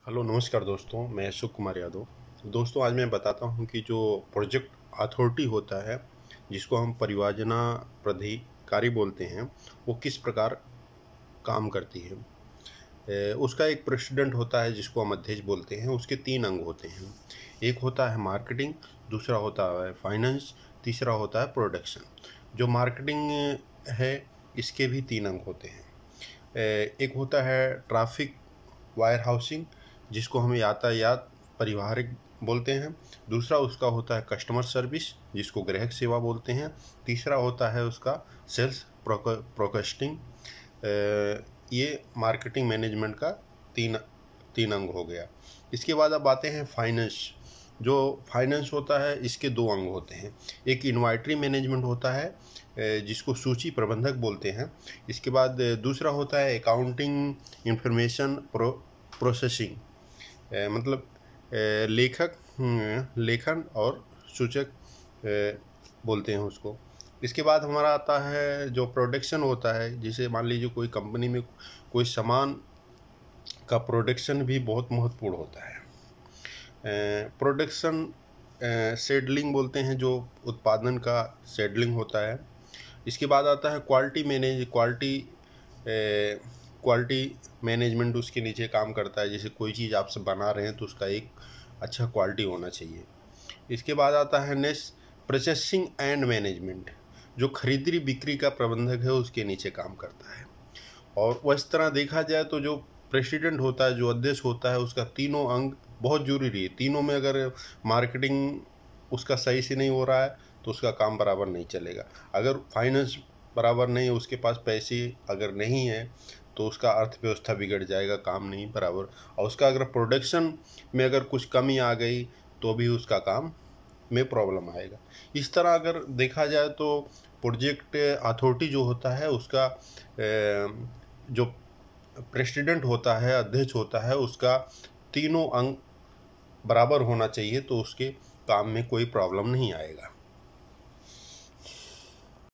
Hello नमस्कार दोस्तों, मैं अशोक कुमार यादव। दोस्तों, आज मैं बताता हूं कि जो प्रोजेक्ट अथॉरिटी होता है, जिसको हम परियोजना प्राधिकारी बोलते हैं, वो किस प्रकार काम करती है। उसका एक प्रेसिडेंट होता है जिसको हम अध्यक्ष बोलते हैं। उसके 3 अंग होते हैं। एक होता है मार्केटिंग, दूसरा होता है फाइनेंस, तीसरा होता है प्रोडक्शन। जो मार्केटिंग है, इसके भी 3 अंग होते हैं। एक होता है ट्रैफिक वायर हाउसिंग, जिसको हम यातायात परिवहन बोलते हैं। दूसरा उसका होता है कस्टमर सर्विस, जिसको ग्राहक सेवा बोलते हैं। तीसरा होता है उसका सेल्स प्रोडक्टिंग। ये मार्केटिंग मैनेजमेंट का तीन तीन अंग हो गया। इसके बाद अब आते हैं फाइनेंस। जो फाइनेंस होता है, इसके 2 अंग होते हैं। एक इन्वेंटरी मैनेजमेंट होता है, जिसको सूची प्रबंधक बोलते हैं। इसके बाद दूसरा होता है अकाउंटिंग इंफॉर्मेशन प्रोसेसिंग, मतलब लेखन और सूचक बोलते हैं उसको। इसके बाद हमारा आता है जो प्रोडक्शन होता है। जैसे मान लीजिए कोई कंपनी में कोई सामान का प्रोडक्शन भी बहुत महत्वपूर्ण होता है। प्रोडक्शन शेड्यूलिंग बोलते हैं, जो उत्पादन का शेड्यूलिंग होता है। इसके बाद आता है क्वालिटी मैनेजमेंट उसके नीचे काम करता है। जैसे कोई चीज़ आपसे बना रहे हैं तो उसका एक अच्छा क्वालिटी होना चाहिए। इसके बाद आता है नेक्स्ट प्रोसेसिंग एंड मैनेजमेंट, जो खरीदी बिक्री का प्रबंधक है उसके नीचे काम करता है। और वह इस तरह देखा जाए तो जो प्रेसिडेंट होता है, जो अध्यक्ष होता है, उसका तीनों अंग बहुत जरूरी है। तीनों में अगर मार्केटिंग उसका सही से नहीं हो रहा है तो उसका काम बराबर नहीं चलेगा। अगर फाइनेंस बराबर नहीं है, उसके पास पैसे अगर नहीं है, तो उसका अर्थव्यवस्था बिगड़ जाएगा, काम नहीं बराबर। और उसका अगर प्रोडक्शन में अगर कुछ कमी आ गई तो भी उसका काम में प्रॉब्लम आएगा। इस तरह अगर देखा जाए तो प्रोजेक्ट अथॉरिटी जो होता है, उसका जो प्रेसिडेंट होता है, अध्यक्ष होता है, उसका तीनों अंग बराबर होना चाहिए, तो उसके काम में कोई प्रॉब्लम नहीं आएगा।